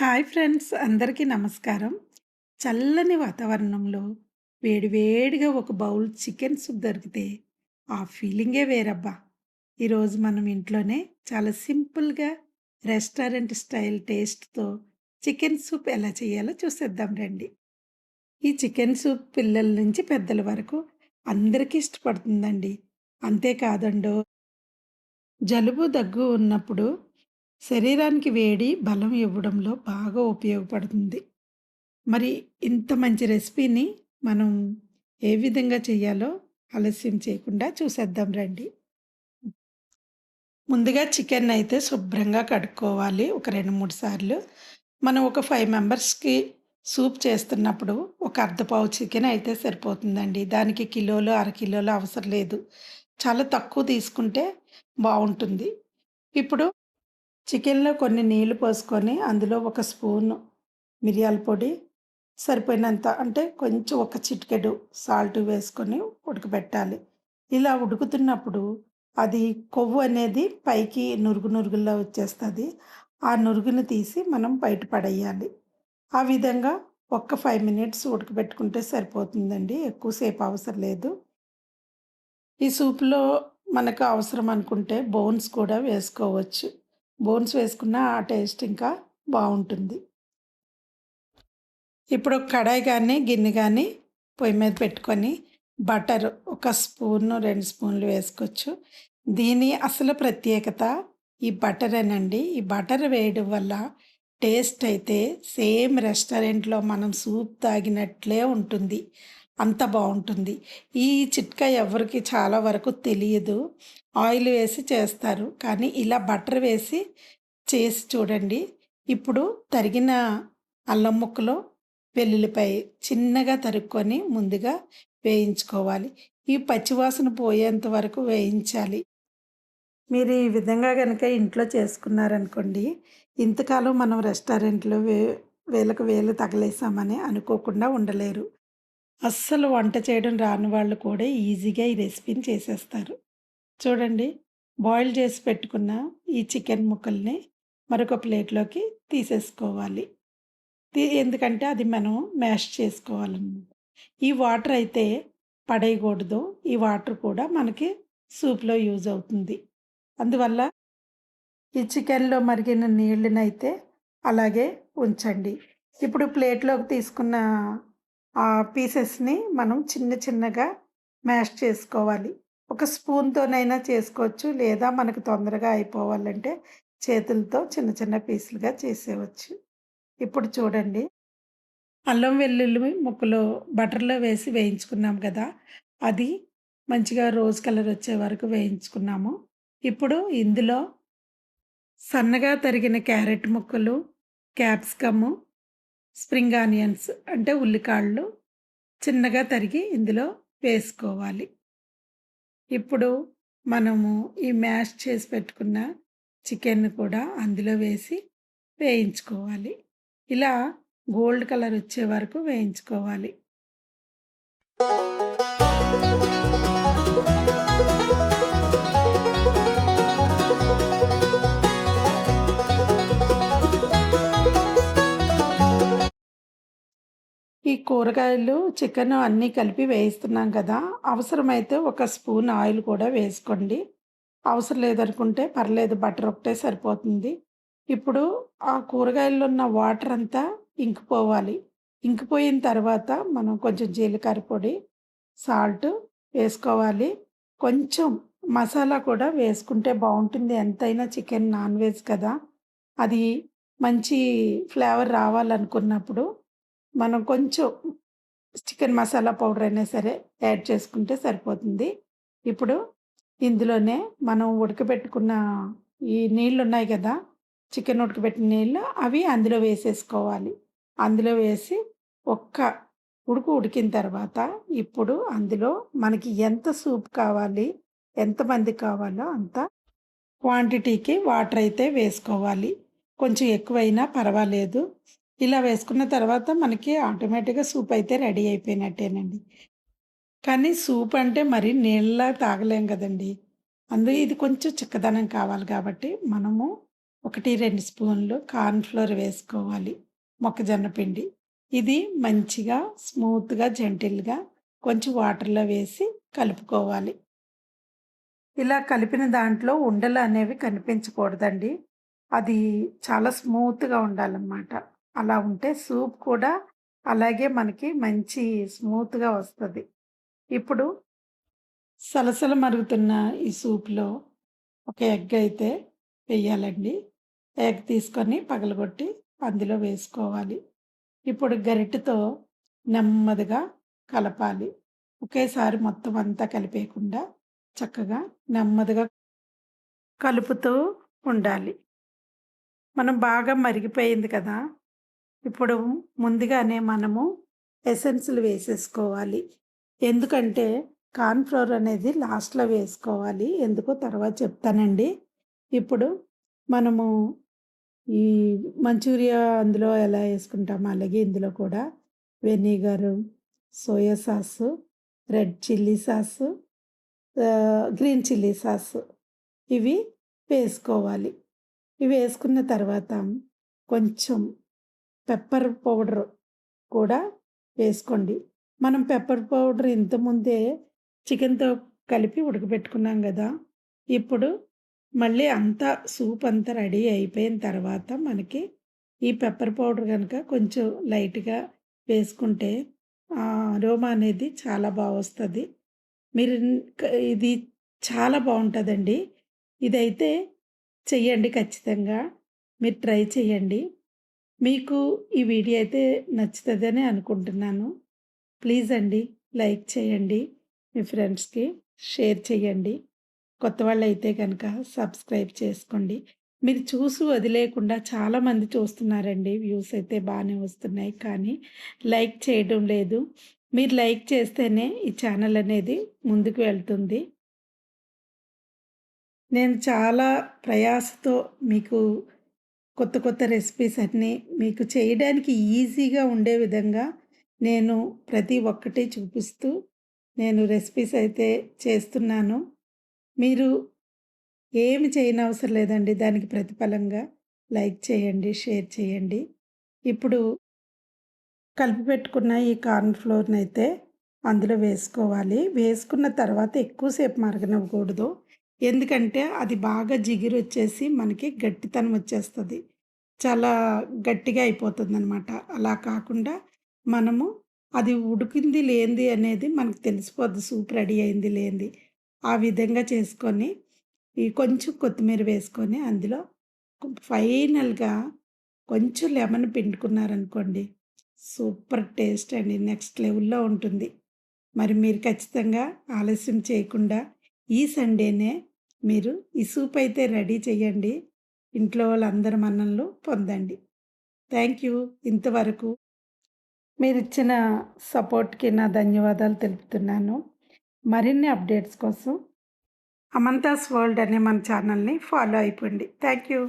Hi friends, అందరికీ నమస్కారం. చల్లని వాతావరణంలో వేడివేడిగా ఒక బౌల్ చికెన్ సూప్ దొరికితే ఆ ఫీలింగే వేరబ్బా! ఈరోజు మనం ఇంట్లోనే చాలా సింపుల్‌గా రెస్టారెంట్ స్టైల్ టేస్ట్‌తో చికెన్ సూప్ ఎలా చేయాలో చూసేద్దాం రండి. ఈ చికెన్ సూప్ పిల్లల నుంచి పెద్దల వరకు అందరికీ ఇష్టపడుతుందండి. అంతేకాదండో, జలుబు, దగ్గు ఉన్నప్పుడు శరీరానికి వేడి, బలం ఇవ్వడంలో బాగా ఉపయోగపడుతుంది. మరి ఇంత మంచి రెసిపీని మనం ఏ విధంగా చేయాలో ఆలస్యం చేయకుండా చూసేద్దాం రండి. ముందుగా చికెన్ అయితే శుభ్రంగా కడుక్కోవాలి ఒక 2, 3 సార్లు. మనం ఒక 5 మెంబర్స్‌కి సూప్ చేస్తున్నప్పుడు ఒక అర్ధపావు చికెన్ అయితే సరిపోతుందండి. దానికి కిలోలు, అరకిలోలు అవసరం లేదు. చాలా తక్కువ తీసుకుంటే బావుంటుంది. ఇప్పుడు చికెన్‌లో కొన్ని నీళ్లు పోసుకొని అందులో ఒక స్పూను మిరియాల పొడి, సరిపోయినంత అంటే కొంచెం ఒక చిటికెడు సాల్ట్ వేసుకొని ఉడకబెట్టాలి. ఇలా ఉడుకుతున్నప్పుడు అది కొవ్వు అనేది పైకి నురుగు నురుగులా వచ్చేస్తది. ఆ నురుగుని తీసి మనం బయట పడేయాలి. ఆ విధంగా ఒక్క 5 మినిట్స్ ఉడకబెట్టుకుంటే సరిపోతుందండి. ఎక్కువ సేపు అవసరం లేదు. ఈ సూప్‌లో మనకు అవసరం అనుకుంటే బోన్స్ కూడా వేసుకోవచ్చు. బోన్స్ వేసుకున్న ఆ టేస్ట్ ఇంకా బావుంటుంది. ఇప్పుడు ఒక కడాయి గానీ, గిన్నె గానీ పొయ్యి మీద పెట్టుకొని బటర్ ఒక స్పూను, 2 స్పూన్లు వేసుకోవచ్చు. దీని అసలు ప్రత్యేకత ఈ బటరేనండి. ఈ బటర్ వేయడం వల్ల టేస్ట్ అయితే సేమ్ రెస్టారెంట్‌లో మనం సూప్ తాగినట్లే ఉంటుంది. అంత బావుంటుంది. ఈ చిట్కా ఎవ్వరికీ చాలా వరకు తెలియదు. ఆయిల్ వేసి చేస్తారు. కానీ ఇలా బటర్ వేసి చేసి చూడండి. ఇప్పుడు తరిగిన అల్లం ముక్కలు, వెల్లుల్లిపాయ చిన్నగా తరుక్కొని ముందుగా వేయించుకోవాలి. ఈ పచ్చివాసన పోయేంత వరకు వేయించాలి. మీరు ఈ విధంగా గనక ఇంట్లో చేసుకున్నారనుకోండి, ఇంతకాలం మనం రెస్టారెంట్‌లో వేలకు వేలు తగలేసామని అనుకోకుండా ఉండలేరు. అస్సలు వంట చేయడం రాని వాళ్ళు కూడా ఈజీగా ఈ రెసిపీని చేసేస్తారు. చూడండి, బాయిల్ చేసి పెట్టుకున్న ఈ చికెన్ ముక్కల్ని మరొక ప్లేట్‌లోకి తీసేసుకోవాలి. ఎందుకంటే అది మనం మ్యాష్ చేసుకోవాలనమాట. ఈ వాటర్ అయితే పడేయకూడదు. ఈ వాటర్ కూడా మనకి సూప్‌లో యూజ్ అవుతుంది. అందువల్ల ఈ చికెన్‌లో మరిగిన నీళ్ళనైతే అలాగే ఉంచండి. ఇప్పుడు ప్లేట్‌లోకి తీసుకున్న పీసెస్‌ని మనం చిన్న చిన్నగా మ్యాష్ చేసుకోవాలి. ఒక స్పూన్‌తోనైనా చేసుకోవచ్చు. లేదా మనకు తొందరగా అయిపోవాలంటే చేతులతో చిన్న చిన్న పీసులుగా చేసేయవచ్చు. ఇప్పుడు చూడండి, అల్లం వెల్లుల్లి ముక్కలు బటర్‌లో వేసి వేయించుకున్నాం కదా! అది మంచిగా రోజ్ కలర్ వచ్చే వరకు వేయించుకున్నాము. ఇప్పుడు ఇందులో సన్నగా తరిగిన క్యారెట్ ముక్కలు, క్యాప్సికము, స్ప్రింగ్ ఆనియన్స్ అంటే ఉల్లికాడలు చిన్నగా తరిగి ఇందులో వేసుకోవాలి. ఇప్పుడు మనము ఈ మ్యాష్ చేసి పెట్టుకున్న చికెన్‌ని కూడా అందులో వేసి వేయించుకోవాలి. ఇలా గోల్డ్ కలర్ వచ్చే వరకు వేయించుకోవాలి. ఈ కూరగాయలు, చికెను అన్నీ కలిపి వేయిస్తున్నాం కదా! అవసరమైతే ఒక స్పూన్ ఆయిల్ కూడా వేసుకోండి. అవసరం లేదనుకుంటే పర్లేదు, బటర్ ఒకటే సరిపోతుంది. ఇప్పుడు ఆ కూరగాయల్లో ఉన్న వాటర్ అంతా ఇంకిపోవాలి. ఇంకిపోయిన తర్వాత మనం కొంచెం జీలకర్ర పొడి, సాల్ట్ వేసుకోవాలి. కొంచెం మసాలా కూడా వేసుకుంటే బావుంటుంది. ఎంతైనా చికెన్ నాన్ వెజ్ కదా! అది మంచి ఫ్లేవర్ రావాలనుకున్నప్పుడు మనం కొంచెం చికెన్ మసాలా పౌడర్ అయినా సరే యాడ్ చేసుకుంటే సరిపోతుంది. ఇప్పుడు ఇందులోనే మనం ఉడకబెట్టుకున్న ఈ నీళ్లున్నాయి గదా! చికెన్ ఉడకబెట్టిన నీళ్ళు అవి అందులో వేసేసుకోవాలి. అందులో వేసి ఒక్క ఉడికిన తర్వాత ఇప్పుడు అందులో మనకి ఎంత సూప్ కావాలి, ఎంతమందికి కావాలో అంత క్వాంటిటీకి వాటర్ అయితే వేసుకోవాలి. కొంచెం ఎక్కువైనా పర్వాలేదు. ఇలా వేసుకున్న తర్వాత మనకి ఆటోమేటిక్‌గా సూప్ అయితే రెడీ అయిపోయినట్టేనండి. కానీ సూప్ అంటే మరి నీళ్ళలా తాగలేం గదండీ! ఇది కొంచెం చిక్కదనం కావాలి గాబట్టి మనము ఒకటి, 2 స్పూన్లు కార్న్ ఫ్లోర్ వేసుకోవాలి. మొక్కజొన్న పిండి. ఇది మంచిగా స్మూత్‌గా, జెంటిల్‌గా కొంచెం వాటర్‌లో వేసి కలుపుకోవాలి. ఇలా కలిపిన దాంట్లో ఉండలు అనేవి కనిపించకూడదండి. అది చాలా స్మూత్‌గా ఉండాలన్నమాట. అలా ఉంటే సూప్ కూడా అలాగే మనకి మంచి స్మూత్‌గా వస్తది. ఇప్పుడు సలసల మరుగుతున్న ఈ సూప్‌లో ఒక ఎగ్ అయితే వెయ్యాలండి. ఎగ్ తీసుకొని పగలగొట్టి అందులో వేసుకోవాలి. ఇప్పుడు గరిటెతో నెమ్మదిగా కలపాలి. ఒకేసారి మొత్తం అంతా కలిపేయకుండా చక్కగా నెమ్మదిగా కలుపుతూ ఉండాలి. మనం బాగా మరిగిపోయింది కదా! ఇప్పుడు ముందుగానే మనము ఎసెన్సులు వేసేసుకోవాలి. ఎందుకంటే కార్న్ ఫ్లోర్ అనేది లాస్ట్‌లో వేసుకోవాలి. ఎందుకో తర్వాత చెప్తానండి. ఇప్పుడు మనము ఈ మంచూరియా అందులో ఎలా యేసుకుంటామో అలాగే ఇందులో కూడా vinegar, soya sauce, red chilli sauce, green chilli sauce ఇవి వేసుకోవాలి. ఇవి వేసుకున్న తర్వాత కొంచెం పెప్పర్ పౌడర్ కూడా వేసుకోండి. మనం పెప్పర్ పౌడర్ ఇంతకుముందే చికెన్‌తో కలిపి ఉడకబెట్టుకున్నాం గదా! ఇప్పుడు మళ్ళీ అంతా సూప్ అంతా రెడీ అయిపోయిన తర్వాత మనకి ఈ పెప్పర్ పౌడర్ గనక కొంచెం లైట్‌గా వేసుకుంటే అరోమా అనేది చాలా వస్తది. మీరు ఇది చాలా బావుంటదండి. ఇదైతే చెయ్యండి ఖచ్చితంగా. మీరు ట్రై చేయండి. మీకు ఈ వీడియో అయితే నచ్చుతదని అనుకుంటున్నాను. ప్లీజ్ అండి లైక్ చేయండి. మీ ఫ్రెండ్స్‌కి షేర్ చేయండి. కొత్త వాళ్ళైతే గనక సబ్స్క్రైబ్ చేసుకోండి. మీరు చూసి వదిలేయకుండా చాలామంది చూస్తున్నారండి. వ్యూస్ అయితే బానే వస్తున్నాయి. కానీ లైక్ చేయడం లేదు. మీరు లైక్ చేస్తేనే ఈ ఛానల్ అనేది ముందుకు వెళ్తుంది. నేను చాలా ప్రయాసతో మీకు కొత్త కొత్త రెసిపీస్ అన్నీ మీకు చేయడానికి ఈజీగా ఉండే విధంగా నేను ప్రతి ఒక్కటి చూపిస్తూ నేను రెసిపీస్ అయితే చేస్తున్నాను. మీరు ఏమి చేయనవసరం లేదండి. దానికి ప్రతిఫలంగా లైక్ చేయండి, షేర్ చేయండి. ఇప్పుడు కలిపి పెట్టుకున్న ఈ కార్న్ ఫ్లోర్‌నైతే అందులో వేసుకోవాలి. వేసుకున్న తర్వాత ఎక్కువ సేపు మరగనివ్వకూడదు. ఎందుకంటే అది బాగా జిగురొచ్చేసి మనకి గట్టితనం వచ్చేస్తది. చాలా గట్టిగా అయిపోతుందనమాట. అలా కాకుండా మనము అది ఉడికింది లేంది అనేది మనకు తెలిసిపోద్ది సూప్ రెడీ అయింది లేంది. ఆ విధంగా చేసుకొని ఈ కొంచెం కొత్తిమీర వేసుకొని అందులో ఫైనల్‌గా కొంచెం లెమన్ పిండుకున్నారనుకోండి సూపర్ టేస్ట్ అండి. నెక్స్ట్ లెవెల్‌లో ఉంటుంది. మరి మీరు ఖచ్చితంగా ఆలస్యం చేయకుండా ఈ సండేనే మీరు ఈ సూప్ అయితే రెడీ చేయండి. ఇంట్లో వాళ్ళందరి మన్ననలు పొందండి. Thank you. ఇంతవరకు మీరిచ్చిన సపోర్ట్‌కి నా ధన్యవాదాలు తెలుపుతున్నాను. మరిన్ని అప్డేట్స్ కోసం అమంతాస్ వరల్డ్ అనే మన ఛానల్‌ని ఫాలో అయిపోండి. Thank you.